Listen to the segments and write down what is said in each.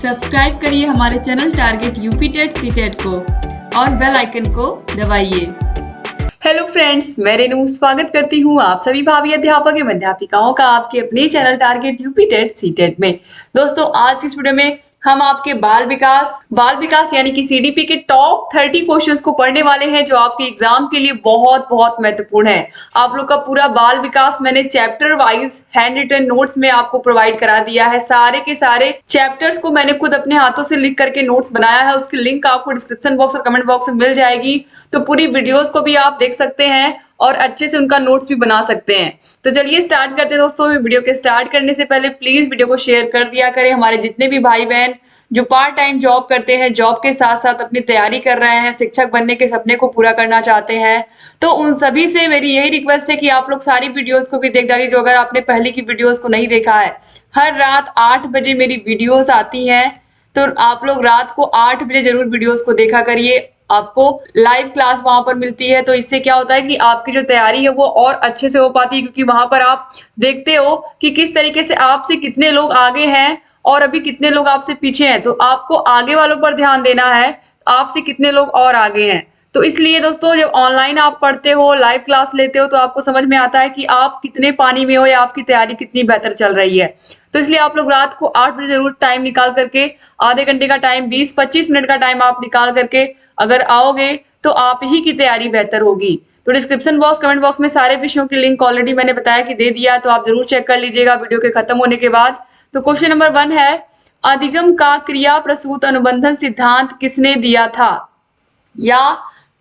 Subscribe करिए हमारे channel target UP TET CTET को और बेल आइकन को दबाइए। हेलो फ्रेंड्स, मैं रेनू स्वागत करती हूँ आप सभी भावी अध्यापक एवं अध्यापिकाओं का आपके अपने channel target UP TET CTET में। दोस्तों, आज की इस वीडियो में हम आपके बाल विकास यानी कि सीडीपी के टॉप 30 क्वेश्चंस को पढ़ने वाले हैं जो आपके एग्जाम के लिए बहुत बहुत महत्वपूर्ण है। आप लोग का पूरा बाल विकास मैंने chapter wise hand written notes में आपको प्रोवाइड करा दिया है। सारे के सारे चैप्टर्स को मैंने खुद अपने हाथों से लिख करके नोट्स बनाया है। उसकी लिंक आपको डिस्क्रिप्शन बॉक्स और कमेंट बॉक्स में मिल जाएगी, तो पूरी वीडियोस को भी आप देख सकते हैं और अच्छे से उनका नोट्स भी बना सकते हैं। तो चलिए स्टार्ट करते हैं दोस्तों। वीडियो के स्टार्ट करने से पहले प्लीज वीडियो को शेयर कर दिया करें। हमारे जितने भी भाई बहन जो पार्ट टाइम जॉब करते हैं, जॉब के साथ साथ अपनी तैयारी कर रहे हैं, शिक्षक बनने के सपने को पूरा करना चाहते हैं, तो उन सभी से मेरी यही रिक्वेस्ट है कि आप लोग सारी वीडियोस को भी देख डालिए। जो अगर आपने पहले की वीडियोस को नहीं देखा है, हर रात 8 बजे मेरी वीडियोस आती हैं, तो आप लोग रात को 8 बजे जरूर वीडियोस को देखा करिए। आपको लाइव क्लास वहां पर मिलती है, तो इससे क्या होता है कि आपकी जो तैयारी है वो और अच्छे से हो पाती है, क्योंकि वहां पर आप देखते हो कि किस तरीके से आपसे कितने लोग आगे हैं और अभी कितने लोग आपसे पीछे हैं। तो आपको आगे वालों पर ध्यान देना है, आपसे कितने लोग और आगे हैं। तो इसलिए दोस्तों, जब ऑनलाइन आप पढ़ते हो, लाइव क्लास लेते हो, तो आपको समझ में आता है कि आप कितने पानी में हो या आपकी तैयारी कितनी बेहतर चल रही है। तो इसलिए आप लोग रात को 8 बजे जरूर टाइम निकाल करके, आधे घंटे का टाइम, 20-25 मिनट का टाइम आप निकाल करके अगर आओगे तो आप ही की तैयारी बेहतर होगी। तो डिस्क्रिप्शन बॉक्स, कमेंट बॉक्स में सारे विषयों की लिंक ऑलरेडी मैंने बताया कि दे दिया, तो आप जरूर चेक कर लीजिएगा वीडियो के खत्म होने के बाद। तो क्वेश्चन नंबर 1 है, अधिगम का क्रिया प्रसूत अनुबंधन सिद्धांत किसने दिया था? या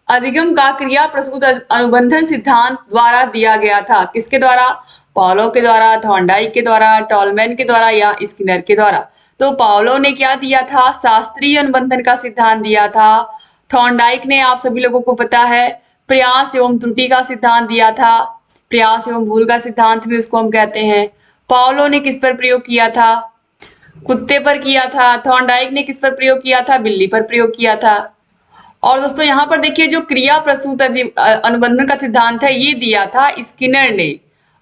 अधिगम का क्रिया प्रसूत अनुबंधन सिद्धांत द्वारा दिया गया था। किसके द्वारा? पाउलो के द्वारा, थॉर्नडाइक के द्वारा, टॉलमैन के द्वारा या स्किनर के द्वारा। तो पाउलो ने क्या दिया था? शास्त्रीय अनुबंधन का सिद्धांत दिया था। थॉर्नडाइक ने, आप सभी लोगों को पता है, प्रयास एवं त्रुटि का सिद्धांत दिया था। प्रयास एवं भूल का सिद्धांत भी उसको हम कहते हैं। पाउलो ने किस पर प्रयोग किया था? कुत्ते पर किया था। थॉर्नडाइक ने किस पर प्रयोग किया था? बिल्ली पर प्रयोग किया था। और दोस्तों यहाँ पर देखिए, जो क्रिया प्रसूत अनुबंधन का सिद्धांत है ये दिया था स्किनर ने,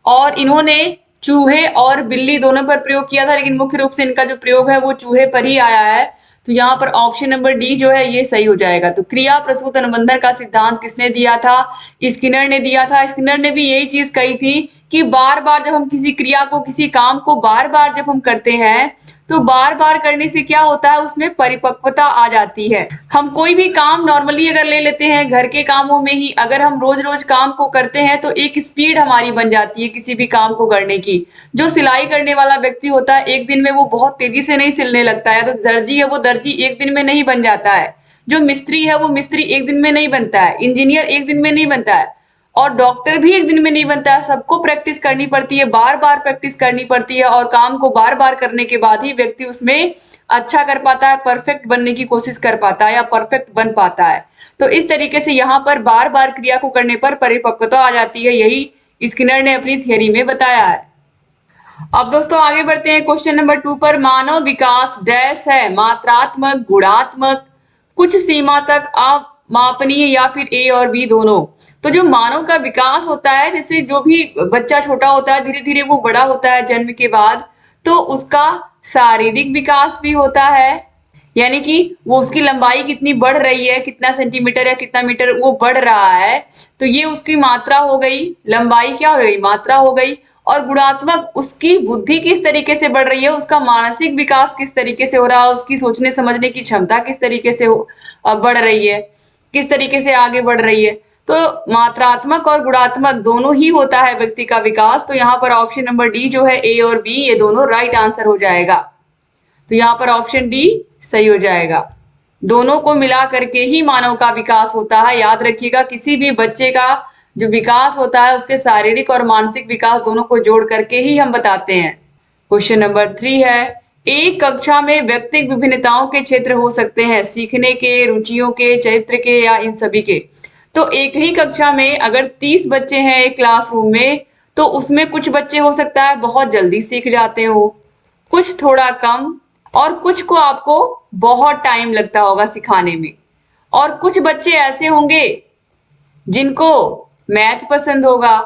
और इन्होंने चूहे और बिल्ली दोनों पर प्रयोग किया था, लेकिन मुख्य रूप से इनका जो प्रयोग है वो चूहे पर ही आया है। तो यहाँ पर ऑप्शन नंबर डी जो है ये सही हो जाएगा। तो क्रिया प्रसूत अनुबंधन का सिद्धांत किसने दिया था? स्किनर ने दिया था। स्किनर ने भी यही चीज कही थी कि बार बार जब हम किसी क्रिया को, किसी काम को बार बार जब हम करते हैं, तो बार बार करने से क्या होता है, उसमें परिपक्वता आ जाती है। हम कोई भी काम नॉर्मली अगर ले लेते हैं, घर के कामों में ही अगर हम रोज रोज काम को करते हैं, तो एक स्पीड हमारी बन जाती है किसी भी काम को करने की। जो सिलाई करने वाला व्यक्ति होता है, एक दिन में वो बहुत तेजी से नहीं सिलने लगता है। तो दर्जी है, वो दर्जी एक दिन में नहीं बन जाता है। जो मिस्त्री है, वो मिस्त्री एक दिन में नहीं बनता है। इंजीनियर एक दिन में नहीं बनता है, और डॉक्टर भी एक दिन में नहीं बनता है। सबको प्रैक्टिस करनी पड़ती है, बार बार प्रैक्टिस करनी पड़ती है, और काम को बार बार करने के बाद ही व्यक्ति उसमें अच्छा कर पाता है, परफेक्ट बनने की कोशिश कर पाता है या परफेक्ट बन पाता है। तो इस तरीके से यहाँ पर बार बार क्रिया को करने पर परिपक्वता आ जाती है। यही स्किनर ने अपनी थियरी में बताया है। अब दोस्तों आगे बढ़ते हैं क्वेश्चन नंबर 2 पर। मानव विकास डैश है, मात्रात्मक, गुणात्मक, कुछ सीमा तक अमापनीय या फिर ए और बी दोनों। तो जो मानव का विकास होता है, जैसे जो भी बच्चा छोटा होता है, धीरे धीरे वो बड़ा होता है जन्म के बाद, तो उसका शारीरिक विकास भी होता है, यानी कि वो उसकी लंबाई कितनी बढ़ रही है, कितना सेंटीमीटर या कितना मीटर वो बढ़ रहा है, तो ये उसकी मात्रा हो गई। लंबाई क्या हो गई? मात्रा हो गई। और गुणात्मक, उसकी बुद्धि किस तरीके से बढ़ रही है, उसका मानसिक विकास किस तरीके से हो रहा है, उसकी सोचने समझने की क्षमता किस तरीके से बढ़ रही है, किस तरीके से आगे बढ़ रही है। तो मात्रात्मक और गुणात्मक दोनों ही होता है व्यक्ति का विकास। तो यहाँ पर ऑप्शन नंबर डी जो है, ए और बी, ये दोनों राइट आंसर हो जाएगा। तो यहाँ पर ऑप्शन डी सही हो जाएगा। दोनों को मिला करके ही मानव का विकास होता है। याद रखिएगा, किसी भी बच्चे का जो विकास होता है, उसके शारीरिक और मानसिक विकास दोनों को जोड़ करके ही हम बताते हैं। क्वेश्चन नंबर 3 है, एक कक्षा में व्यक्तिगत विभिन्नताओं के क्षेत्र हो सकते हैं, सीखने के, रुचियों के, चरित्र के, या इन सभी के। तो एक ही कक्षा में अगर 30 बच्चे हैं एक क्लासरूम में, तो उसमें कुछ बच्चे हो सकता है बहुत जल्दी सीख जाते हो, कुछ थोड़ा कम, और कुछ को आपको बहुत टाइम लगता होगा सिखाने में। और कुछ बच्चे ऐसे होंगे जिनको मैथ पसंद होगा,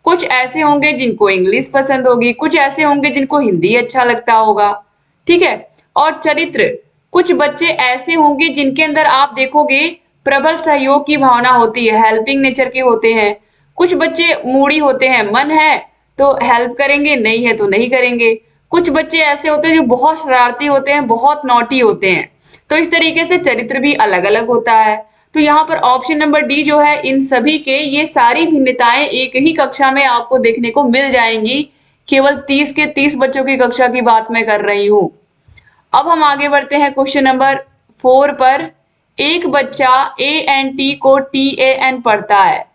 कुछ ऐसे होंगे जिनको इंग्लिश पसंद होगी, कुछ ऐसे होंगे जिनको हिंदी अच्छा लगता होगा। ठीक है। और चरित्र, कुछ बच्चे ऐसे होंगे जिनके अंदर आप देखोगे प्रबल सहयोग की भावना होती है, हेल्पिंग नेचर के होते हैं। कुछ बच्चे मूडी होते हैं, मन है तो हेल्प करेंगे, नहीं है तो नहीं करेंगे। कुछ बच्चे ऐसे होते हैं जो बहुत शरारती होते हैं, बहुत नॉटी होते हैं। तो इस तरीके से चरित्र भी अलग अलग होता है। तो यहाँ पर ऑप्शन नंबर डी जो है, इन सभी के ये सारी भिन्नताएं एक ही कक्षा में आपको देखने को मिल जाएंगी। केवल 30 के 30 बच्चों की कक्षा की बात मैं कर रही हूँ। अब हम आगे बढ़ते हैं क्वेश्चन नंबर 4 पर। एक बच्चा ए एन टी को टी ए एन पढ़ता है,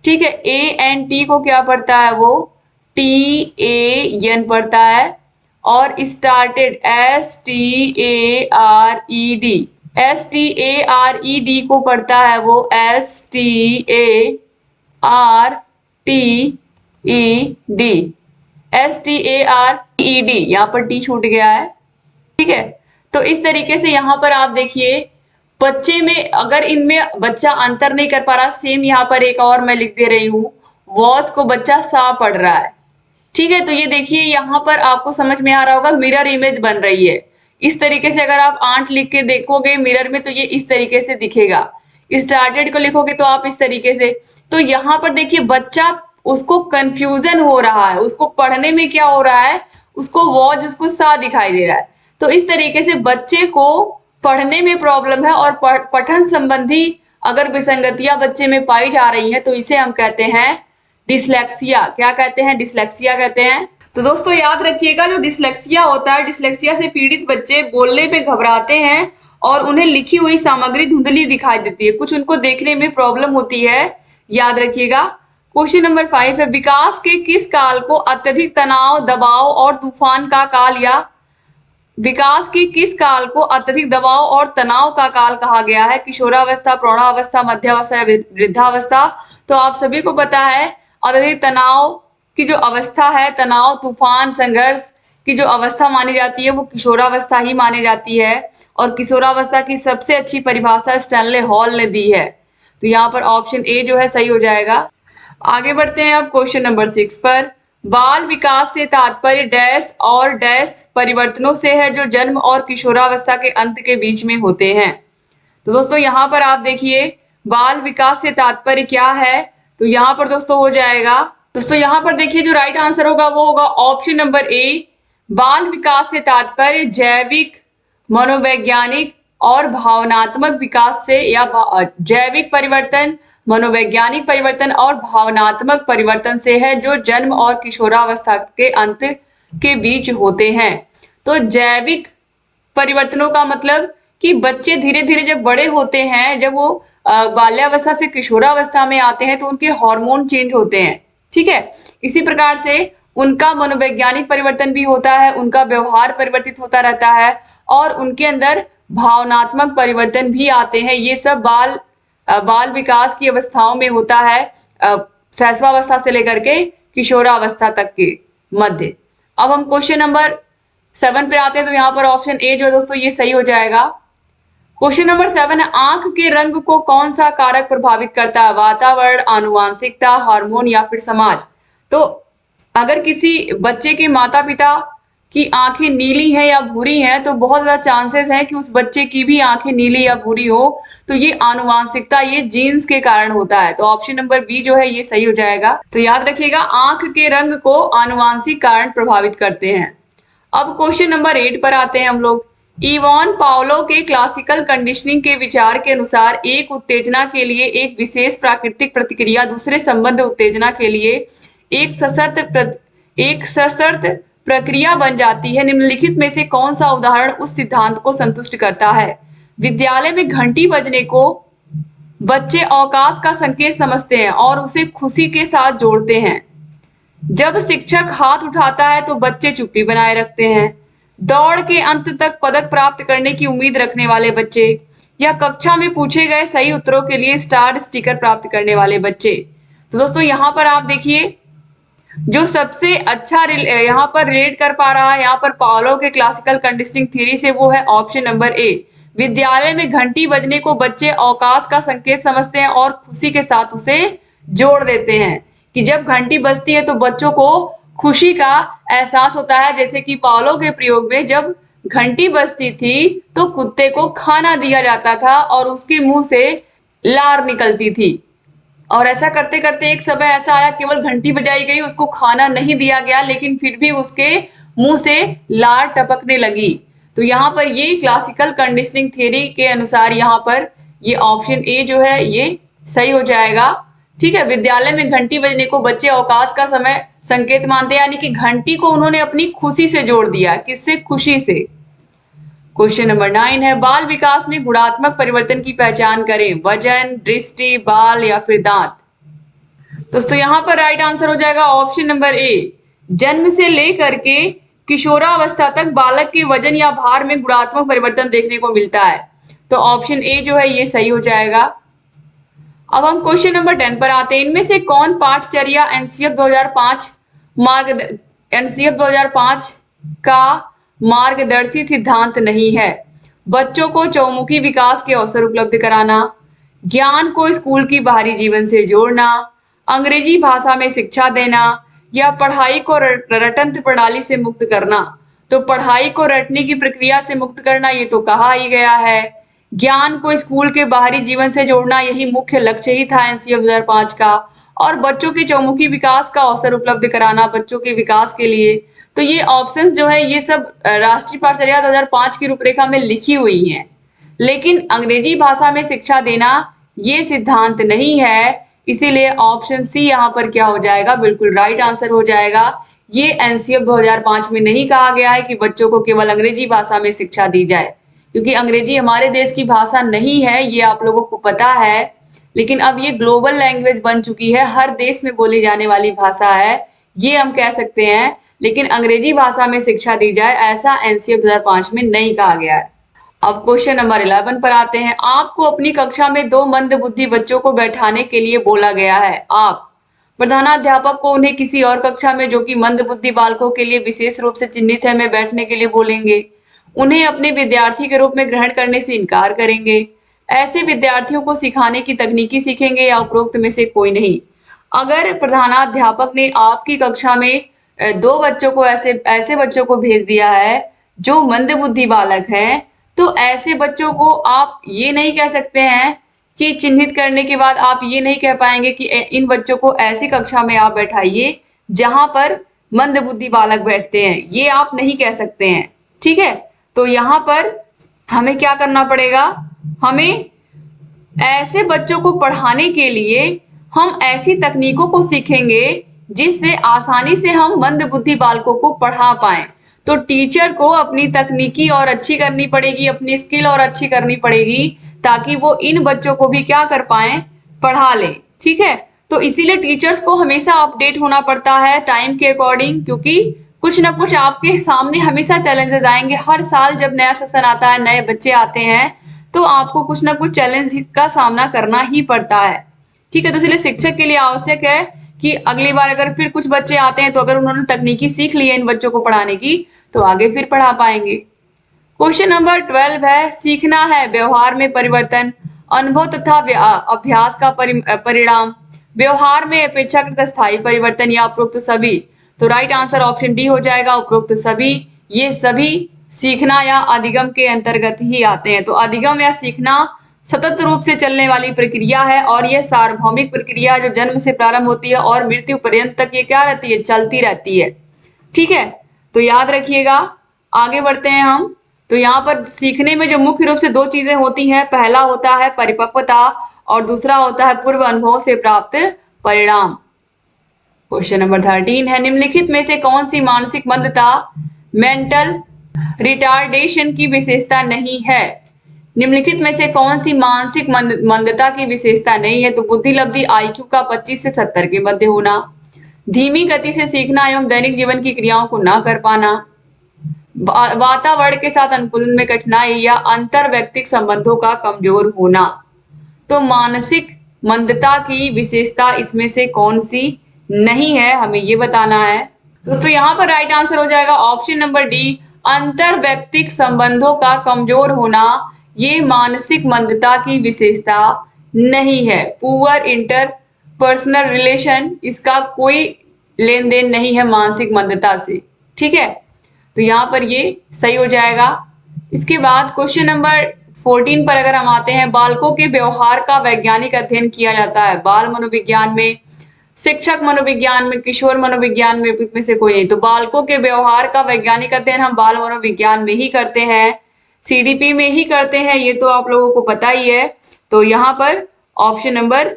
ठीक है। ए एन टी को क्या पढ़ता है, वो टी ए एन पढ़ता है। और started S T A R E D, S T A R E D को पढ़ता है वो S T A R T E D, S T A R E D, यहाँ पर टी छूट गया है, ठीक है। तो इस तरीके से यहाँ पर आप देखिए बच्चे में, अगर इनमें बच्चा अंतर नहीं कर पा रहा, सेम यहाँ पर एक और मैं लिख दे रही हूँ, वॉच को बच्चा सा पढ़ रहा है, ठीक है। तो ये देखिए यहाँ पर आपको समझ में आ रहा होगा, मिरर इमेज बन रही है। इस तरीके से अगर आप आंट लिख के देखोगे मिरर में तो ये इस तरीके से दिखेगा। स्टार्टेड को लिखोगे तो आप इस तरीके से। तो यहाँ पर देखिए बच्चा, उसको कंफ्यूजन हो रहा है, उसको पढ़ने में क्या हो रहा है, उसको वॉच, उसको सा दिखाई दे रहा है। तो इस तरीके से बच्चे को पढ़ने में प्रॉब्लम है और पठन संबंधी अगर विसंगतियां बच्चे में पाई जा रही है तो इसे हम कहते हैं डिसलेक्सिया। क्या कहते हैं, डिसलेक्सिया कहते हैं। तो दोस्तों याद रखिएगा, जो डिसलेक्सिया होता है, डिसलेक्सिया से पीड़ित बच्चे बोलने पे घबराते हैं और उन्हें लिखी हुई सामग्री धुंधली दिखाई देती है, कुछ उनको देखने में प्रॉब्लम होती है, याद रखिएगा। क्वेश्चन नंबर 5 है, विकास के किस काल को अत्यधिक तनाव, दबाव और तूफान का काल या विकास के किस काल को अत्यधिक दबाव और तनाव का काल कहा गया है? किशोरावस्था, प्रौढ़ावस्था, मध्यावस्था या वृद्धावस्था? तो आप सभी को पता है अत्यधिक तनाव की जो अवस्था है, तनाव, तूफान, संघर्ष की जो अवस्था मानी जाती है वो किशोरावस्था ही मानी जाती है। और किशोरावस्था की सबसे अच्छी परिभाषा स्टैनले हॉल ने दी है। तो यहाँ पर ऑप्शन ए जो है सही हो जाएगा। आगे बढ़ते हैं अब क्वेश्चन नंबर 6 पर। बाल विकास से तात्पर्य डैश और डैश परिवर्तनों से है जो जन्म और किशोरावस्था के अंत के बीच में होते हैं। तो दोस्तों यहाँ पर आप देखिए बाल विकास से तात्पर्य क्या है, तो यहाँ पर दोस्तों हो जाएगा, दोस्तों यहाँ पर देखिए जो राइट आंसर होगा वो होगा ऑप्शन नंबर ए। बाल विकास से तात्पर्य जैविक, मनोवैज्ञानिक और भावनात्मक विकास से, या जैविक परिवर्तन, मनोवैज्ञानिक परिवर्तन और भावनात्मक परिवर्तन से है जो जन्म और किशोरावस्था के अंत के बीच होते हैं। तो जैविक परिवर्तनों का मतलब कि बच्चे धीरे धीरे जब बड़े होते हैं, जब वो बाल्यावस्था से किशोरावस्था में आते हैं तो उनके हार्मोन चेंज होते हैं, ठीक है। इसी प्रकार से उनका मनोवैज्ञानिक परिवर्तन भी होता है, उनका व्यवहार परिवर्तित होता रहता है और उनके अंदर भावनात्मक परिवर्तन भी आते हैं। ये सब बाल विकास की अवस्थाओं में होता है, शैशवावस्था से लेकर के किशोरावस्था तक के मध्य। अब हम क्वेश्चन नंबर 7 पे आते हैं, तो यहाँ पर ऑप्शन ए जो है दोस्तों ये सही हो जाएगा। क्वेश्चन नंबर 7 है, आंख के रंग को कौन सा कारक प्रभावित करता है? वातावरण, आनुवांशिकता, हार्मोन या फिर समाज? तो अगर किसी बच्चे के माता पिता की आंखें नीली हैं या भूरी हैं तो बहुत ज्यादा चांसेस है कि उस बच्चे की भी आंखें नीली या भूरी हो। तो ये आनुवांशिकता, ये जीन्स के कारण होता है। तो ऑप्शन नंबर बी जो है ये सही हो जाएगा। तो याद रखिएगा आंख के रंग को आनुवांशिक कारण प्रभावित करते हैं। अब क्वेश्चन नंबर 8 पर आते हैं हम लोग। इवान पावलो के क्लासिकल कंडीशनिंग के विचार के अनुसार एक उत्तेजना के लिए एक विशेष प्राकृतिक प्रतिक्रिया दूसरे संबद्ध उत्तेजना के लिए एक सशर्त प्रक्रिया बन जाती है। निम्नलिखित में से कौन सा उदाहरण उस सिद्धांत को संतुष्ट करता है? विद्यालय में घंटी बजने को बच्चे अवकाश का संकेत समझते हैं और उसे खुशी के साथ जोड़ते हैं। जब शिक्षक हाथ उठाता है तो बच्चे चुप्पी बनाए रखते हैं। दौड़ के अंत तक पदक प्राप्त करने की उम्मीद रखने वाले बच्चे, या कक्षा में पूछे गए सही उत्तरों के लिए स्टार स्टिकर प्राप्त करने वाले बच्चे। तो दोस्तों यहाँ पर आप देखिए जो सबसे अच्छा यहाँ पर रिलेट कर पा रहा है यहाँ पर पावलो के क्लासिकल कंडीशनिंग थ्योरी से, वो है ऑप्शन नंबर ए। विद्यालय में घंटी बजने को बच्चे अवकाश का संकेत समझते हैं और खुशी के साथ उसे जोड़ देते हैं कि जब घंटी बजती है तो बच्चों को खुशी का एहसास होता है, जैसे कि पावलो के प्रयोग में जब घंटी बजती थी तो कुत्ते को खाना दिया जाता था और उसके मुंह से लार निकलती थी। और ऐसा करते करते एक समय ऐसा आया, केवल घंटी बजाई गई, उसको खाना नहीं दिया गया, लेकिन फिर भी उसके मुंह से लार टपकने लगी। तो यहाँ पर ये क्लासिकल कंडीशनिंग थ्योरी के अनुसार यहाँ पर ये ऑप्शन ए जो है ये सही हो जाएगा। ठीक है, विद्यालय में घंटी बजने को बच्चे अवकाश का समय संकेत मानते हैं, यानी कि घंटी को उन्होंने अपनी खुशी से जोड़ दिया। किससे? खुशी से। क्वेश्चन नंबर 9 है, बाल विकास में गुणात्मक परिवर्तन की पहचान करें। वजन, दृष्टि, बाल या फिर दांत। दोस्तों यहाँ पर राइट आंसर हो जाएगा ऑप्शन नंबर ए। जन्म से लेकर के किशोरावस्था तक बालक के वजन या भार में गुणात्मक परिवर्तन देखने को मिलता है। तो ऑप्शन ए जो है ये सही हो जाएगा। अब हम क्वेश्चन नंबर 10 पर आते हैं। इनमें से कौन पाठचर्या एनसीएफ 2005 एनसीएफ 2005 का मार्गदर्शी सिद्धांत नहीं है? बच्चों को चौमुखी विकास के अवसर उपलब्ध कराना, ज्ञान को स्कूल की बाहरी जीवन से जोड़ना, अंग्रेजी भाषा में शिक्षा देना, या पढ़ाई को रटंत्र प्रणाली से मुक्त करना। तो पढ़ाई को रटने की प्रक्रिया से मुक्त करना ये तो कहा ही गया है। ज्ञान को स्कूल के बाहरी जीवन से जोड़ना यही मुख्य लक्ष्य ही था एनसीएफ 2005 का। और बच्चों के चौमुखी विकास का अवसर उपलब्ध कराना बच्चों के विकास के लिए। तो ये ऑप्शंस जो है ये सब राष्ट्रीय पाठचर्या 2005 की रूपरेखा में लिखी हुई हैं, लेकिन अंग्रेजी भाषा में शिक्षा देना ये सिद्धांत नहीं है। इसीलिए ऑप्शन सी यहाँ पर क्या हो जाएगा? बिल्कुल राइट आंसर हो जाएगा। ये एनसीएफ 2005 में नहीं कहा गया है कि बच्चों को केवल अंग्रेजी भाषा में शिक्षा दी जाए, क्योंकि अंग्रेजी हमारे देश की भाषा नहीं है, ये आप लोगों को पता है। लेकिन अब ये ग्लोबल लैंग्वेज बन चुकी है, हर देश में बोली जाने वाली भाषा है, ये हम कह सकते हैं। लेकिन अंग्रेजी भाषा में शिक्षा दी जाए ऐसा एनसीएफ 2005 में नहीं कहा गया है। अब क्वेश्चन नंबर 11 पर आते हैं। आपको अपनी कक्षा में 2 मंदबुद्धि बच्चों को बैठाने के लिए बोला गया है। आप प्रधानाध्यापक को उन्हें किसी और कक्षा में जो कि मंदबुद्धि बालकों के लिए विशेष रूप से चिन्हित है में बैठने के लिए बोलेंगे। उन्हें अपने विद्यार्थी के रूप में ग्रहण करने से इनकार करेंगे। ऐसे विद्यार्थियों को सिखाने की तकनीकी सीखेंगे या उपरोक्त में से कोई नहीं। अगर प्रधानाध्यापक ने आपकी कक्षा में 2 बच्चों को ऐसे बच्चों को भेज दिया है जो मंदबुद्धि बालक हैं, तो ऐसे बच्चों को आप ये नहीं कह सकते हैं कि चिन्हित करने के बाद आप ये नहीं कह पाएंगे कि इन बच्चों को ऐसी कक्षा में आप बैठाइए जहां पर मंदबुद्धि बालक बैठते हैं, ये आप नहीं कह सकते हैं। ठीक है, तो यहाँ पर हमें क्या करना पड़ेगा? हमें ऐसे बच्चों को पढ़ाने के लिए हम ऐसी तकनीकों को सीखेंगे जिससे आसानी से हम मंदबुद्धि बालकों को पढ़ा पाएं। तो टीचर को अपनी तकनीकी और अच्छी करनी पड़ेगी, अपनी स्किल और अच्छी करनी पड़ेगी, ताकि वो इन बच्चों को भी क्या कर पाए? पढ़ा ले। ठीक है, तो इसीलिए टीचर्स को हमेशा अपडेट होना पड़ता है टाइम के अकॉर्डिंग, क्योंकि कुछ ना कुछ आपके सामने हमेशा चैलेंजेस आएंगे। हर साल जब नया सेशन आता है, नए बच्चे आते हैं, तो आपको कुछ ना कुछ चैलेंज का सामना करना ही पड़ता है। ठीक है, तो इसलिए शिक्षक के लिए आवश्यक है कि अगली बार अगर फिर कुछ बच्चे आते हैं तो अगर उन्होंने तकनीकी सीख ली है इन बच्चों को पढ़ाने की, तो आगे फिर पढ़ा पाएंगे। क्वेश्चन नंबर 12 है, सीखना है व्यवहार में परिवर्तन, अनुभव तथा अभ्यास का परिणाम, व्यवहार में अपेक्षाकृत स्थायी परिवर्तन या उपरोक्त सभी। तो राइट आंसर ऑप्शन डी हो जाएगा, उपरोक्त सभी। ये सभी सीखना या अधिगम के अंतर्गत ही आते हैं। तो अधिगम या सीखना सतत रूप से चलने वाली प्रक्रिया है और यह सार्वभौमिक प्रक्रिया जो जन्म से प्रारंभ होती है और मृत्यु पर्यंत तक ये क्या रहती है? चलती रहती है। ठीक है, तो याद रखिएगा। आगे बढ़ते हैं हम। तो यहाँ पर सीखने में जो मुख्य रूप से 2 चीजें होती हैं, पहला होता है परिपक्वता और दूसरा होता है पूर्व अनुभव से प्राप्त परिणाम। क्वेश्चन नंबर 13 है, निम्नलिखित में से कौन सी मानसिक मंदता मेंटल रिटार्डेशन की विशेषता नहीं है? निम्नलिखित में से कौन सी मानसिक मंदता की विशेषता नहीं है? तो बुद्धिलब्धि आईक्यू का 25 से 70 के मध्य होना, धीमी गति से सीखना एवं दैनिक जीवन की क्रियाओं को ना कर पाना, वातावरण के साथ अनुकूलन में कठिनाई या अंतर व्यक्तिक संबंधों का कमजोर होना। तो मानसिक मंदता की विशेषता इसमें से कौन सी नहीं है, हमें ये बताना है। दोस्तों यहाँ पर राइट आंसर हो जाएगा ऑप्शन नंबर डी, अंतर व्यक्तिक संबंधों का कमजोर होना। ये मानसिक मंदता की विशेषता नहीं है। पुअर इंटर पर्सनल रिलेशन, इसका कोई लेन देन नहीं है मानसिक मंदता से। ठीक है, तो यहाँ पर ये सही हो जाएगा। इसके बाद क्वेश्चन नंबर 14 पर अगर हम आते हैं, बालकों के व्यवहार का वैज्ञानिक अध्ययन किया जाता है बाल मनोविज्ञान में, शिक्षक मनोविज्ञान में, किशोर मनोविज्ञान में से कोई नहीं। तो बालकों के व्यवहार का वैज्ञानिक अध्ययन हम बाल मनोविज्ञान में ही करते हैं, सीडीपी में ही करते हैं, ये तो आप लोगों को पता ही है। तो यहाँ पर ऑप्शन नंबर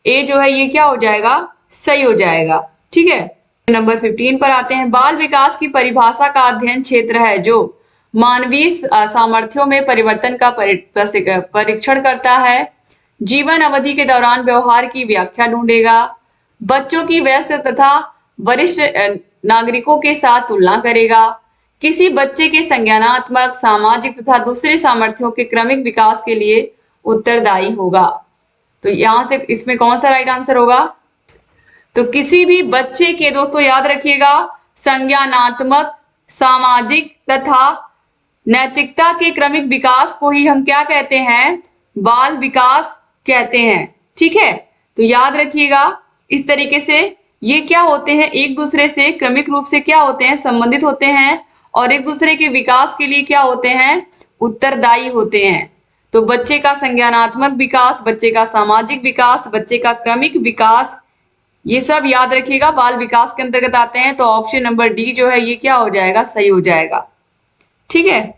ए जो है ये क्या हो जाएगा, सही हो जाएगा। ठीक है, नंबर 15 पर आते हैं, बाल विकास की परिभाषा का अध्ययन क्षेत्र है जो मानवीय सामर्थ्यों में परिवर्तन का परीक्षण करता है, जीवन अवधि के दौरान व्यवहार की व्याख्या ढूंढेगा, बच्चों की व्यस्त तथा वरिष्ठ नागरिकों के साथ तुलना करेगा, किसी बच्चे के संज्ञानात्मक, सामाजिक तथा दूसरे सामर्थ्यों के क्रमिक विकास के लिए उत्तरदायी होगा। तो यहां से इसमें कौन सा राइट आंसर होगा, तो किसी भी बच्चे के, दोस्तों याद रखिएगा, संज्ञानात्मक, सामाजिक तथा नैतिकता के क्रमिक विकास को ही हम क्या कहते हैं, बाल विकास कहते हैं। ठीक है, तो याद रखिएगा इस तरीके से ये क्या होते हैं, एक दूसरे से क्रमिक रूप से क्या होते हैं, संबंधित होते हैं और एक दूसरे के विकास के लिए क्या होते हैं, उत्तरदायी होते हैं। तो बच्चे का संज्ञानात्मक विकास, बच्चे का सामाजिक विकास, बच्चे का क्रमिक विकास, ये सब याद रखिएगा बाल विकास के अंतर्गत आते हैं। तो ऑप्शन नंबर डी जो है ये क्या हो जाएगा, सही हो जाएगा। ठीक है,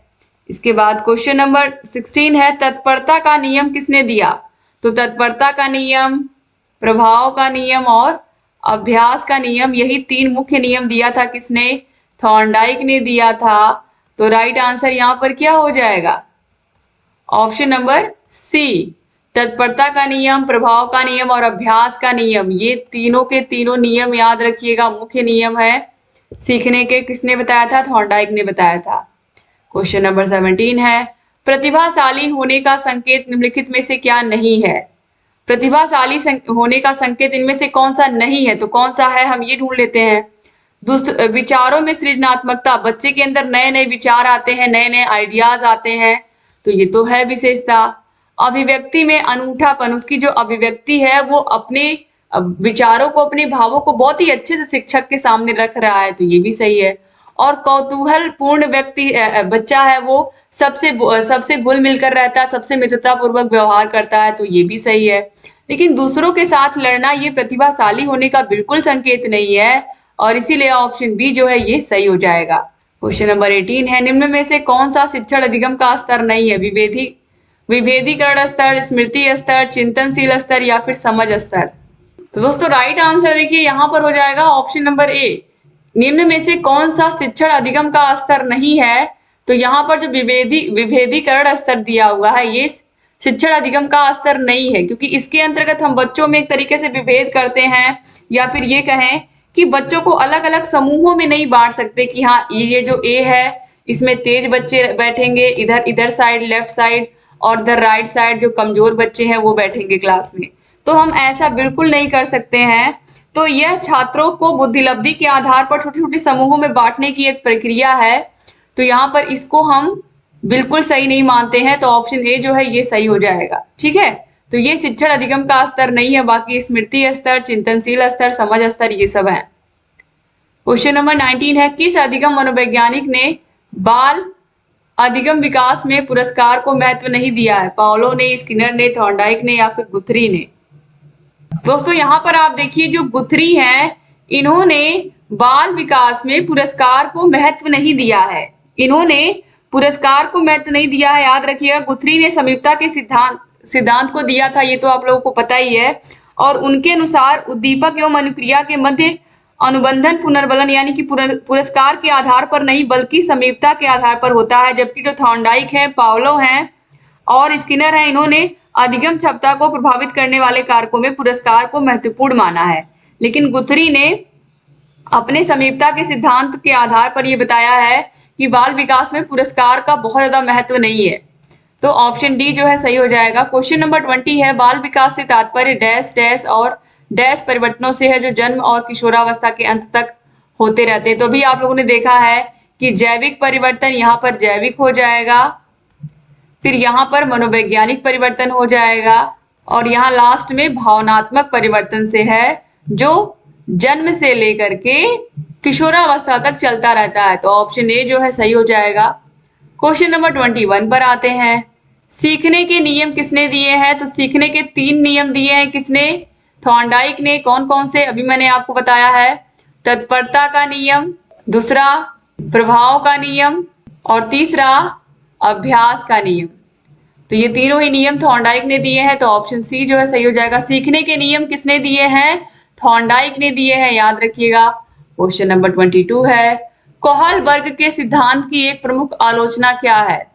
इसके बाद क्वेश्चन नंबर 16 है, तत्परता का नियम किसने दिया। तो तत्परता का नियम, प्रभाव का नियम और अभ्यास का नियम, यही 3 मुख्य नियम दिया था किसने, थॉर्नडाइक ने दिया था। तो राइट आंसर यहाँ पर क्या हो जाएगा, ऑप्शन नंबर सी, तत्परता का नियम, प्रभाव का नियम और अभ्यास का नियम, ये तीनों के तीनों नियम याद रखिएगा, मुख्य नियम है सीखने के। किसने बताया था, थॉर्नडाइक ने बताया था। क्वेश्चन नंबर 17 है, प्रतिभाशाली होने का संकेत निम्नलिखित में से क्या नहीं है। प्रतिभाशाली होने का संकेत इनमें से कौन सा नहीं है, तो कौन सा है हम ये ढूंढ लेते हैं। विचारों में सृजनात्मकता, बच्चे के अंदर नए नए विचार आते हैं, नए नए आइडियाज आते हैं, तो ये तो है विशेषता। अभिव्यक्ति में अनूठापन, उसकी जो अभिव्यक्ति है वो अपने विचारों को, अपने भावों को बहुत ही अच्छे से शिक्षक के सामने रख रहा है, तो ये भी सही है। और कौतूहल पूर्ण व्यक्ति बच्चा है, वो सबसे घुल मिलकर रहता है, सबसे मित्रता पूर्वक व्यवहार करता है, तो ये भी सही है। लेकिन दूसरों के साथ लड़ना ये प्रतिभाशाली होने का बिल्कुल संकेत नहीं है, और इसीलिए ऑप्शन बी जो है ये सही हो जाएगा। क्वेश्चन नंबर 18 है, निम्न में से कौन सा शिक्षण अधिगम का स्तर नहीं है। विभेदीकरण स्तर, स्मृति स्तर, चिंतनशील स्तर या फिर समझ स्तर। तो दोस्तों राइट आंसर देखिए यहाँ पर हो जाएगा ऑप्शन नंबर ए, निम्न में से कौन सा शिक्षण अधिगम का स्तर नहीं है। तो यहाँ पर जो विभेदीकरण स्तर दिया हुआ है ये शिक्षण अधिगम का स्तर नहीं है, क्योंकि इसके अंतर्गत हम बच्चों में एक तरीके से विभेद करते हैं, या फिर ये कहें कि बच्चों को अलग अलग समूहों में नहीं बांट सकते कि हाँ ये जो ए है इसमें तेज बच्चे बैठेंगे इधर साइड लेफ्ट साइड, और इधर राइट साइड जो कमजोर बच्चे हैं वो बैठेंगे क्लास में। तो हम ऐसा बिल्कुल नहीं कर सकते हैं। तो यह छात्रों को बुद्धिलब्धि के आधार पर छोटे छोटे समूहों में बांटने की एक प्रक्रिया है, तो यहाँ पर इसको हम बिल्कुल सही नहीं मानते हैं। तो ऑप्शन ए जो है ये सही हो जाएगा। ठीक है, तो ये शिक्षण अधिगम का स्तर नहीं है, बाकी स्मृति स्तर, चिंतनशील स्तर, समझ स्तर ये सब है। क्वेश्चन नंबर 19 है, किस अधिगम मनोवैज्ञानिक ने बाल अधिगम विकास में पुरस्कार को महत्व नहीं दिया है। पाउलो ने, स्किनर ने, थॉर्नडाइक ने या फिर गुथरी ने। दोस्तों यहाँ पर आप देखिए जो गुथरी हैं इन्होंने बाल विकास में पुरस्कार को महत्व नहीं दिया है, इन्होंने पुरस्कार को महत्व नहीं दिया है, याद रखिएगा। गुथरी ने समीपता के सिद्धांत को दिया था, ये तो आप लोगों को पता ही है। और उनके अनुसार उद्दीपक एवं अनुक्रिया के मध्य अनुबंधन पुनर्बलन यानी कि पुरस्कार के आधार पर नहीं बल्कि समीपता के आधार पर होता है। जबकि जो थॉर्नडाइक है, पाउलो हैं और स्किनर है, इन्होंने अधिगम क्षमता को प्रभावित करने वाले कारकों में पुरस्कार को महत्वपूर्ण माना है। लेकिन गुथरी ने अपने समीपता के सिद्धांत के आधार पर यह बताया है कि बाल विकास में पुरस्कार का बहुत ज्यादा महत्व नहीं है। तो ऑप्शन डी जो है सही हो जाएगा। क्वेश्चन नंबर 20 है, बाल विकास से तात्पर्य डैश डैश और डैश परिवर्तनों से है जो जन्म और किशोरावस्था के अंत तक होते रहते हैं। तो भी आप लोगों ने देखा है कि जैविक परिवर्तन यहाँ पर जैविक हो जाएगा, फिर यहाँ पर मनोवैज्ञानिक परिवर्तन हो जाएगा, और यहाँ लास्ट में भावनात्मक परिवर्तन से है जो जन्म से लेकर के किशोरावस्था तक चलता रहता है। तो ऑप्शन ए जो है सही हो जाएगा। क्वेश्चन नंबर 21 पर आते हैं। सीखने के नियम किसने दिए हैं? तो सीखने के 3 नियम दिए हैं किसने? थॉर्नडाइक ने। कौन कौन से? अभी मैंने आपको बताया है। तत्परता का नियम, दूसरा प्रभाव का नियम और तीसरा अभ्यास का नियम। तो ये तीनों ही नियम थॉर्नडाइक ने दिए हैं। तो ऑप्शन सी जो है सही हो जाएगा। सीखने के नियम किसने दिए हैं? थॉर्नडाइक ने दिए हैं, याद रखिएगा। क्वेश्चन नंबर 22 है। कोहलबर्ग के सिद्धांत की एक प्रमुख आलोचना क्या है?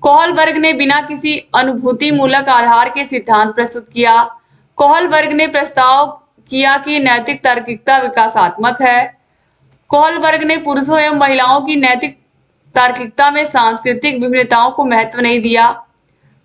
कोहलबर्ग ने बिना किसी अनुभूति मूलक आधार के सिद्धांत प्रस्तुत किया। कोहलबर्ग ने प्रस्ताव किया कि नैतिक तार्किकता विकासात्मक है। कोहलबर्ग ने पुरुषों एवं महिलाओं की नैतिक तार्किकता में सांस्कृतिक विभिन्नताओं को महत्व नहीं दिया।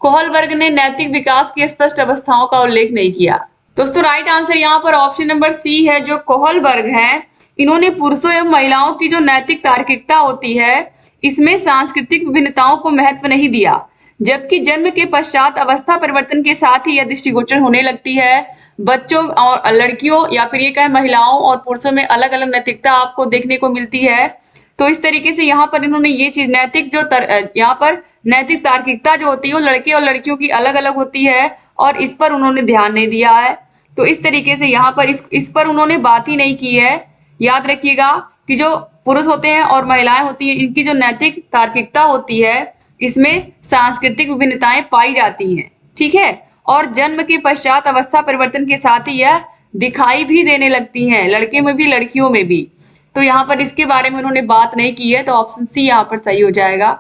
कोहलबर्ग ने नैतिक विकास की स्पष्ट अवस्थाओं का उल्लेख नहीं किया। दोस्तों राइट आंसर यहाँ पर ऑप्शन नंबर सी है। जो कोहलबर्ग हैं, इन्होंने पुरुषों एवं महिलाओं की जो नैतिक तार्किकता होती है, इसमें सांस्कृतिक विभिन्नताओं को महत्व नहीं दिया। जबकि जन्म के पश्चात अवस्था परिवर्तन के साथ ही यह दृष्टिगोचर होने लगती है। बच्चों और लड़कियों या फिर ये कहें महिलाओं और पुरुषों में अलग अलग नैतिकता आपको देखने को मिलती है। तो इस तरीके से यहाँ पर इन्होंने ये चीज नैतिक यहाँ पर नैतिक तार्किकता जो होती है वो लड़के और लड़कियों की अलग अलग होती है और इस पर उन्होंने ध्यान नहीं दिया है। तो इस तरीके से यहाँ पर इस पर उन्होंने बात ही नहीं की है। याद रखिएगा कि जो पुरुष होते हैं और महिलाएं होती हैं, इनकी जो नैतिक तार्किकता होती है, इसमें सांस्कृतिक विभिन्नताएं पाई जाती हैं। ठीक है। और जन्म के पश्चात अवस्था परिवर्तन के साथ ही यह दिखाई भी देने लगती हैं, लड़के में भी लड़कियों में भी। तो यहाँ पर इसके बारे में उन्होंने बात नहीं की है। तो ऑप्शन सी यहाँ पर सही हो जाएगा।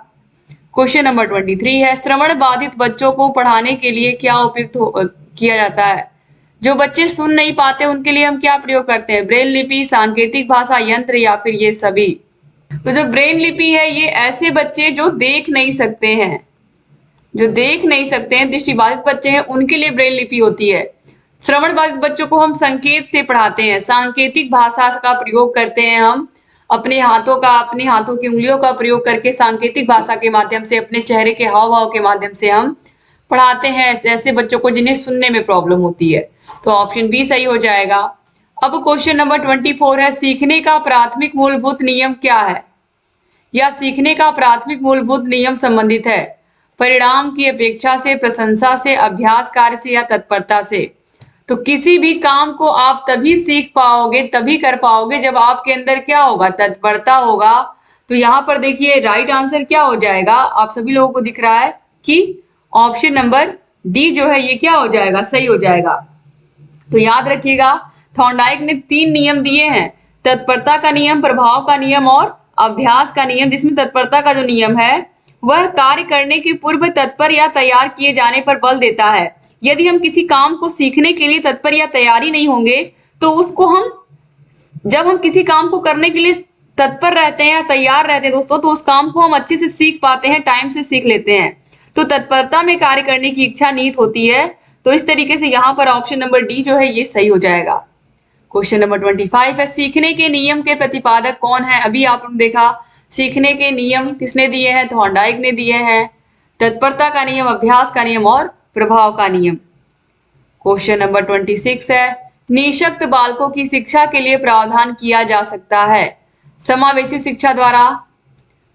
क्वेश्चन नंबर 23 है। श्रवण बाधित बच्चों को पढ़ाने के लिए क्या उपयुक्त किया जाता है? जो बच्चे सुन नहीं पाते उनके लिए हम क्या प्रयोग करते हैं? ब्रेल लिपि, सांकेतिक भाषा यंत्र या फिर ये सभी? तो जो ब्रेन लिपि है, ये ऐसे बच्चे जो देख नहीं सकते हैं, जो देख नहीं सकते हैं, दृष्टिबाधित बच्चे हैं, उनके लिए ब्रेल लिपि होती है। श्रवण बाधित बच्चों को हम संकेत से पढ़ाते हैं, सांकेतिक भाषा का प्रयोग करते हैं। हम अपने हाथों की उंगलियों का प्रयोग करके सांकेतिक भाषा के माध्यम से, अपने चेहरे के हाव भाव के माध्यम से हम पढ़ाते हैं ऐसे बच्चों को जिन्हें सुनने में प्रॉब्लम होती है। तो ऑप्शन बी सही हो जाएगा। अब क्वेश्चन नंबर 24 है। सीखने का प्राथमिक मूलभूत नियम क्या है? या सीखने का प्राथमिक मूलभूत नियम संबंधित है परिणाम की अपेक्षा से, प्रशंसा से, अभ्यास कार्य से या तत्परता से? तो किसी भी काम को आप तभी सीख पाओगे, तभी कर पाओगे जब आपके अंदर क्या होगा? तत्परता होगा। तो यहाँ पर देखिए राइट आंसर क्या हो जाएगा? आप सभी लोगों को दिख रहा है कि ऑप्शन नंबर डी जो है ये क्या हो जाएगा? सही हो जाएगा। तो याद रखिएगा थॉर्नडाइक ने 3 नियम दिए हैं, तत्परता का नियम, प्रभाव का नियम और अभ्यास का नियम। जिसमें तत्परता का जो नियम है वह कार्य करने के पूर्व तत्पर या तैयार किए जाने पर बल देता है। यदि हम किसी काम को सीखने के लिए तत्पर या तैयारी नहीं होंगे तो उसको जब हम किसी काम को करने के लिए तत्पर रहते हैं या तैयार रहते हैं दोस्तों, तो उस काम को हम अच्छे से सीख पाते हैं, टाइम से सीख लेते हैं। तो तत्परता में कार्य करने की इच्छा निहित होती है। तो इस तरीके से यहाँ पर ऑप्शन नंबर डी जो है ये सही हो जाएगा। क्वेश्चन नंबर 25 है। सीखने के नियम के प्रतिपादक कौन है? अभी आपने देखा सीखने के नियम किसने दिए हैं? थॉर्नडाइक ने दिए हैं। तत्परता का नियम, अभ्यास का नियम और प्रभाव का नियम। क्वेश्चन नंबर 26 है। निःशक्त बालकों की शिक्षा के लिए प्रावधान किया जा सकता है समावेशी शिक्षा द्वारा,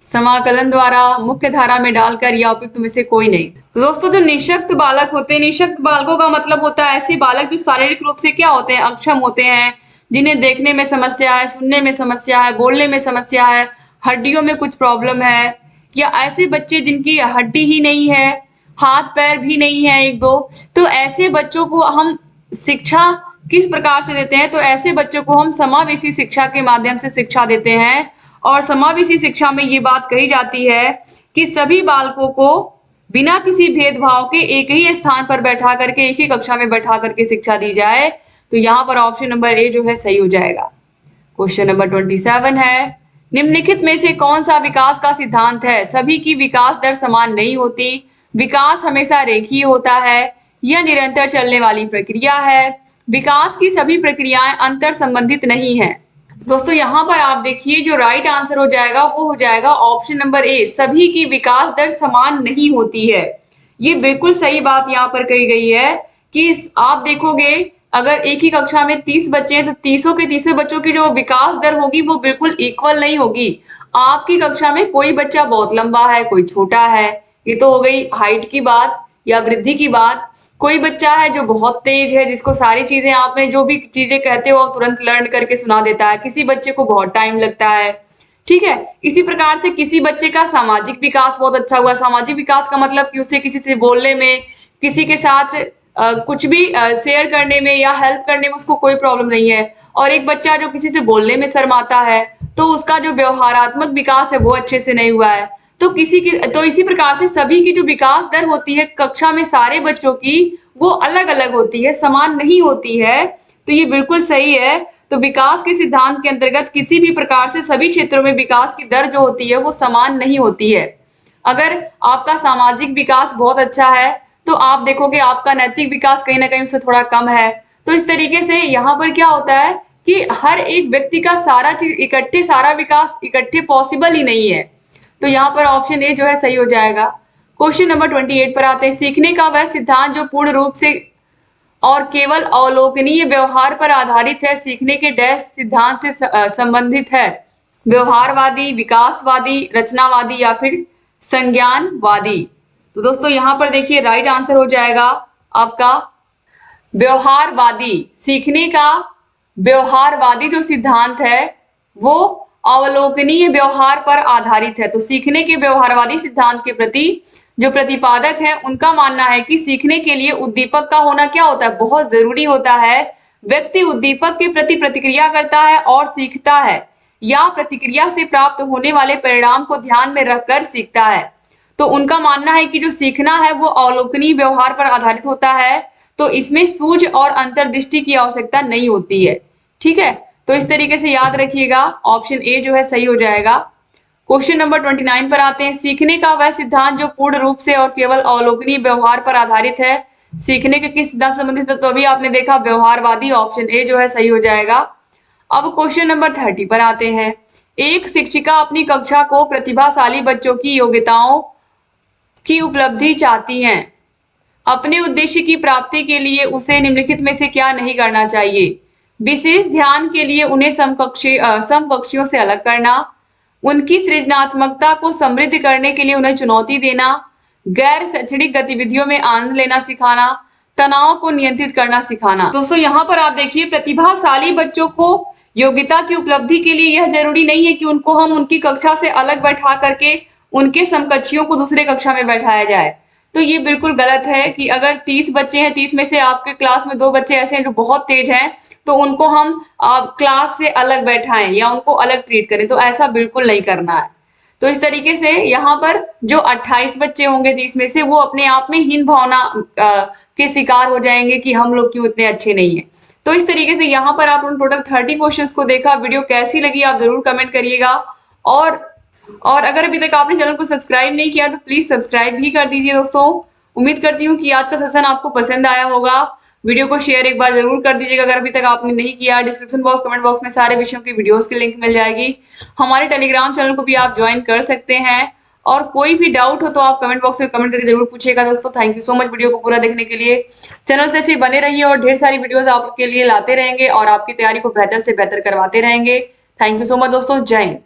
समाकलन द्वारा, मुख्य धारा में डालकर या उपयुक्त में से कोई नहीं? तो दोस्तों जो निःशक्त बालक होते हैं, निःशक्त बालकों का मतलब होता है ऐसे बालक जो शारीरिक रूप से क्या होते हैं? अक्षम होते हैं, जिन्हें देखने में समस्या है, सुनने में समस्या है, बोलने में समस्या है, हड्डियों में कुछ प्रॉब्लम है, या ऐसे बच्चे जिनकी हड्डी ही नहीं है, हाथ पैर भी नहीं है एक दो। तो ऐसे बच्चों को हम शिक्षा किस प्रकार से देते हैं? तो ऐसे बच्चों को हम समावेशी शिक्षा के माध्यम से शिक्षा देते हैं। और समावेशी शिक्षा में ये बात कही जाती है कि सभी बालकों को बिना किसी भेदभाव के एक ही स्थान पर बैठा करके, एक ही कक्षा में बैठा करके शिक्षा दी जाए। तो यहाँ पर ऑप्शन नंबर ए जो है सही हो जाएगा। क्वेश्चन नंबर 27 है। निम्नलिखित में से कौन सा विकास का सिद्धांत है? सभी की विकास दर समान नहीं होती, विकास हमेशा रेखीय होता है, यह निरंतर चलने वाली प्रक्रिया है, विकास की सभी प्रक्रियाएं अंतर संबंधित नहीं है। दोस्तों यहाँ पर आप देखिए जो राइट आंसर हो जाएगा वो हो जाएगा ऑप्शन नंबर ए, सभी की विकास दर समान नहीं होती है। ये बिल्कुल सही बात यहाँ पर कही गई है कि आप देखोगे अगर एक ही कक्षा में 30 बच्चे हैं तो 30 के 30 बच्चों की जो विकास दर होगी वो बिल्कुल इक्वल नहीं होगी। आपकी कक्षा में कोई बच्चा बहुत लंबा है, कोई छोटा है, ये तो हो गई हाइट की बात या वृद्धि की बात। कोई बच्चा है जो बहुत तेज है, जिसको सारी चीजें आपने जो भी चीजें कहते हो तुरंत लर्न करके सुना देता है, किसी बच्चे को बहुत टाइम लगता है। ठीक है, इसी प्रकार से किसी बच्चे का सामाजिक विकास बहुत अच्छा हुआ। सामाजिक विकास का मतलब कि उसे किसी से बोलने में, किसी के साथ कुछ भी शेयर करने में या हेल्प करने में उसको कोई प्रॉब्लम नहीं है। और एक बच्चा जो किसी से बोलने में शर्माता है, तो उसका जो व्यवहारात्मक विकास है वो अच्छे से नहीं हुआ है। तो इसी प्रकार से सभी की जो विकास दर होती है कक्षा में सारे बच्चों की, वो अलग अलग होती है, समान नहीं होती है। तो ये बिल्कुल सही है। तो विकास के सिद्धांत के अंतर्गत किसी भी प्रकार से सभी क्षेत्रों में विकास की दर जो होती है वो समान नहीं होती है। अगर आपका सामाजिक विकास बहुत अच्छा है तो आप देखोगे आपका नैतिक विकास कहीं ना कहीं उससे थोड़ा कम है। तो इस तरीके से यहाँ पर क्या होता है कि हर एक व्यक्ति का सारा चीज इकट्ठे, सारा विकास इकट्ठे पॉसिबल ही नहीं है। तो यहाँ पर ऑप्शन ए जो है सही हो जाएगा। क्वेश्चन नंबर 28 पर आते हैं। सीखने का वह सिद्धांत जो पूर्ण रूप से और केवल अवलोकनीय व्यवहार पर आधारित है, सीखने के डैश सिद्धांत से संबंधित है। व्यवहारवादी, विकासवादी, रचनावादी या फिर संज्ञानवादी। तो दोस्तों यहाँ पर देखिए राइट आंसर हो जाएगा आपका व्यवहारवादी। सीखने का व्यवहारवादी जो सिद्धांत है वो अवलोकनीय व्यवहार पर आधारित है। तो सीखने के व्यवहारवादी सिद्धांत के प्रति जो प्रतिपादक है उनका मानना है कि सीखने के लिए उद्दीपक का होना क्या होता है, बहुत जरूरी होता है। व्यक्ति उद्दीपक के प्रति प्रतिक्रिया करता है और सीखता है, या प्रतिक्रिया से प्राप्त होने वाले परिणाम को ध्यान में रखकर सीखता है। तो उनका मानना है कि जो सीखना है वो अवलोकनीय व्यवहार पर आधारित होता है। तो इसमें सूझ और अंतर्दृष्टि की आवश्यकता नहीं होती है। ठीक है, तो इस तरीके से याद रखिएगा, ऑप्शन ए जो है सही हो जाएगा। क्वेश्चन नंबर 29 पर आते हैं। सीखने का वह सिद्धांत जो पूर्ण रूप से और केवल अवलोकनीय व्यवहार पर आधारित है, सीखने के किस सिद्धांत संबंधित है? तो अभी आपने देखा व्यवहारवादी, ऑप्शन ए जो है सही हो जाएगा। अब क्वेश्चन नंबर 30 पर आते हैं। एक शिक्षिका अपनी कक्षा को प्रतिभाशाली बच्चों की योग्यताओं की उपलब्धि चाहती हैं। अपने उद्देश्य की प्राप्ति के लिए उसे निम्नलिखित में से क्या नहीं करना चाहिए? विशेष ध्यान के लिए उन्हें समकक्षियों से अलग करना, उनकी सृजनात्मकता को समृद्ध करने के लिए उन्हें चुनौती देना, गैर शैक्षणिक गतिविधियों में आनंद लेना सिखाना, तनाव को नियंत्रित करना सिखाना। दोस्तों यहाँ पर आप देखिए प्रतिभाशाली बच्चों को योग्यता की उपलब्धि के लिए यह जरूरी नहीं है कि उनको हम उनकी कक्षा से अलग बैठा करके उनके समकक्षियों को दूसरे कक्षा में बैठाया जाए। तो ये बिल्कुल गलत है कि अगर 30 बच्चे हैं, 30 में से आपके क्लास में 2 बच्चे ऐसे हैं जो बहुत तेज हैं, तो उनको हम क्लास से अलग बैठाएं या उनको अलग ट्रीट करें, तो ऐसा बिल्कुल नहीं करना है। तो इस तरीके से यहाँ पर जो 28 बच्चे होंगे 30 में से, वो अपने आप में हीन भावना के शिकार हो जाएंगे कि हम लोग क्यों इतने अच्छे नहीं है। तो इस तरीके से यहाँ पर आप टोटल 30 क्वेश्चंस को देखा। वीडियो कैसी लगी आप जरूर कमेंट करिएगा। और अगर अभी तक आपने चैनल को सब्सक्राइब नहीं किया तो प्लीज सब्सक्राइब भी कर दीजिए दोस्तों। उम्मीद करती हूँ कि आज का सेशन आपको पसंद आया होगा। वीडियो को शेयर एक बार जरूर कर दीजिएगा अगर अभी तक आपने नहीं किया। डिस्क्रिप्शन बॉक्स, कमेंट बॉक्स में सारे विषयों की वीडियोस की लिंक मिल जाएगी। हमारे टेलीग्राम चैनल को भी आप ज्वाइन कर सकते हैं। और कोई भी डाउट हो तो आप कमेंट बॉक्स में कमेंट करके जरूर पूछिएगा दोस्तों। Thank you so much video को पूरा देखने के लिए। चैनल से ऐसे बने रहिए और ढेर सारी वीडियोस आपके लिए लाते रहेंगे और आपकी तैयारी को बेहतर से बेहतर करवाते रहेंगे। थैंक यू सो मच दोस्तों। जय हिंद।